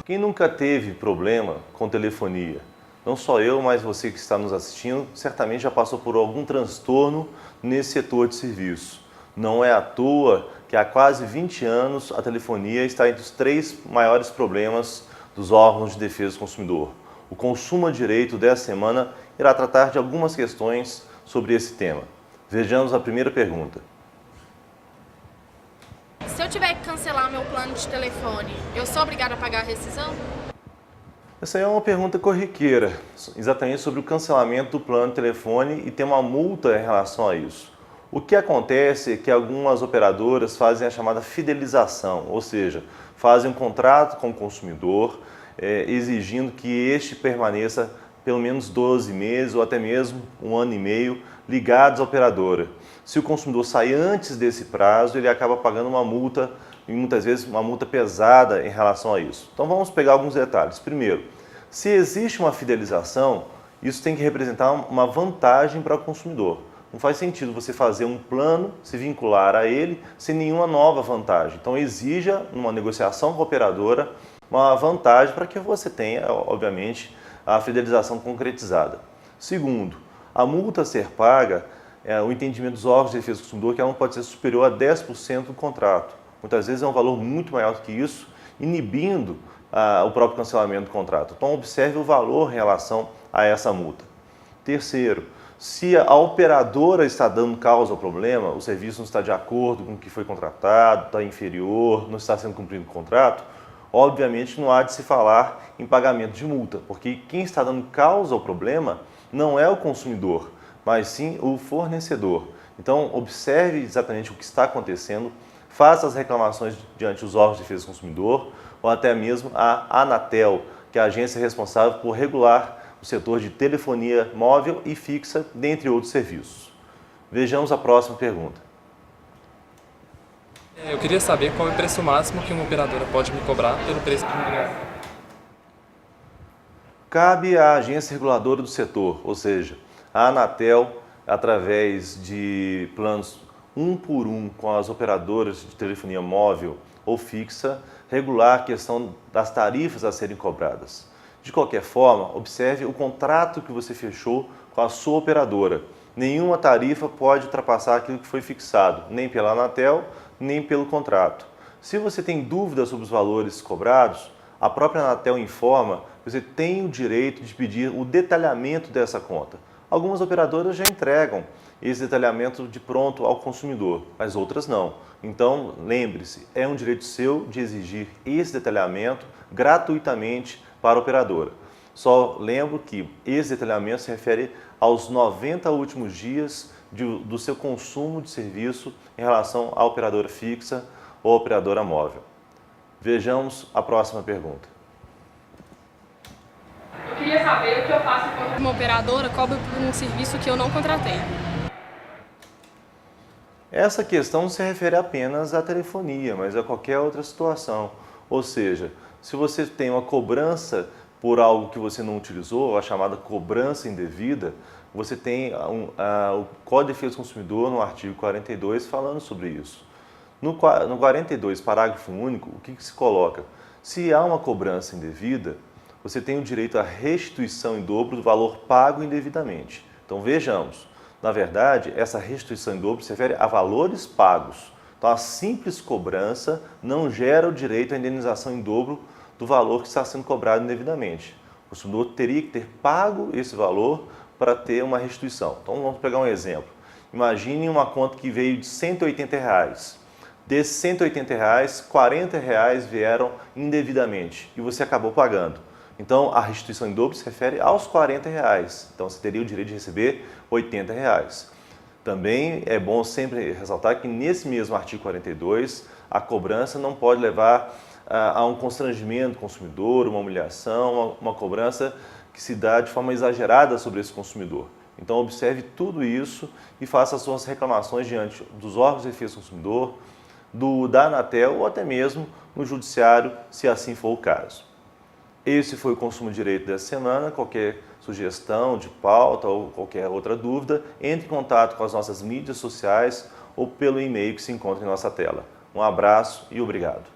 Quem nunca teve problema com telefonia? Não só eu, mas você que está nos assistindo, certamente já passou por algum transtorno nesse setor de serviço. Não é à toa que há quase 20 anos a telefonia está entre os 3 maiores problemas dos órgãos de defesa do consumidor. O Consumo Direito dessa semana irá tratar de algumas questões sobre esse tema. Vejamos a primeira pergunta. Se eu tiver que cancelar meu plano de telefone, eu sou obrigada a pagar a rescisão? Essa é uma pergunta corriqueira, exatamente sobre o cancelamento do plano de telefone e tem uma multa em relação a isso. O que acontece é que algumas operadoras fazem a chamada fidelização, ou seja, fazem um contrato com o consumidor, exigindo que este permaneça pelo menos 12 meses ou até mesmo 1 ano e meio ligados à operadora. Se o consumidor sair antes desse prazo, ele acaba pagando uma multa, e muitas vezes uma multa pesada em relação a isso. Então vamos pegar alguns detalhes. Primeiro, se existe uma fidelização, isso tem que representar uma vantagem para o consumidor. Não faz sentido você fazer um plano, se vincular a ele, sem nenhuma nova vantagem. Então exija, numa negociação com a operadora, uma vantagem para que você tenha, obviamente, a fidelização concretizada. Segundo, a multa a ser paga, o entendimento dos órgãos de defesa do consumidor que ela não pode ser superior a 10% do contrato. Muitas vezes é um valor muito maior do que isso, inibindo o próprio cancelamento do contrato. Então observe o valor em relação a essa multa. Terceiro, se a operadora está dando causa ao problema, o serviço não está de acordo com o que foi contratado, está inferior, não está sendo cumprido o contrato, obviamente não há de se falar em pagamento de multa, porque quem está dando causa ao problema não é o consumidor, mas sim o fornecedor. Então observe exatamente o que está acontecendo, faça as reclamações diante dos órgãos de defesa do consumidor ou até mesmo a Anatel, que é a agência responsável por regular o setor de telefonia móvel e fixa, dentre outros serviços. Vejamos a próxima pergunta. Eu queria saber qual é o preço máximo que uma operadora pode me cobrar pelo preço de uma ligação. Cabe à agência reguladora do setor, ou seja, a Anatel, através de planos 1 por 1 com as operadoras de telefonia móvel ou fixa, regular a questão das tarifas a serem cobradas. De qualquer forma, observe o contrato que você fechou com a sua operadora. Nenhuma tarifa pode ultrapassar aquilo que foi fixado, nem pela Anatel, nem pelo contrato. Se você tem dúvidas sobre os valores cobrados, a própria Anatel informa que você tem o direito de pedir o detalhamento dessa conta. Algumas operadoras já entregam esse detalhamento de pronto ao consumidor, mas outras não. Então, lembre-se, é um direito seu de exigir esse detalhamento gratuitamente para a operadora. Só lembro que esse detalhamento se refere aos 90 últimos dias do seu consumo de serviço em relação à operadora fixa ou operadora móvel. Vejamos a próxima pergunta. Eu queria saber o que eu faço quando uma operadora cobra por um serviço que eu não contratei. Essa questão não se refere apenas à telefonia, mas a qualquer outra situação. Ou seja, se você tem uma cobrança por algo que você não utilizou, a chamada cobrança indevida, você tem o Código de Defesa do Consumidor, no artigo 42, falando sobre isso. No 42, parágrafo único, o que se coloca? Se há uma cobrança indevida, você tem o direito à restituição em dobro do valor pago indevidamente. Então vejamos, na verdade, essa restituição em dobro se refere a valores pagos. Então a simples cobrança não gera o direito à indenização em dobro do valor que está sendo cobrado indevidamente. O consumidor teria que ter pago esse valor para ter uma restituição. Então vamos pegar um exemplo. Imagine uma conta que veio de R$ 180. Desses R$ 180, R$ 40 vieram indevidamente e você acabou pagando. Então a restituição em dobro se refere aos R$ 40. Então você teria o direito de receber R$ 80. Também é bom sempre ressaltar que nesse mesmo artigo 42, a cobrança não pode levar a um constrangimento do consumidor, uma humilhação, uma cobrança que se dá de forma exagerada sobre esse consumidor. Então observe tudo isso e faça as suas reclamações diante dos órgãos de defesa do consumidor, da Anatel ou até mesmo no judiciário, se assim for o caso. Esse foi o Consumo Direito dessa semana. Qualquer sugestão de pauta ou qualquer outra dúvida, entre em contato com as nossas mídias sociais ou pelo e-mail que se encontra em nossa tela. Um abraço e obrigado.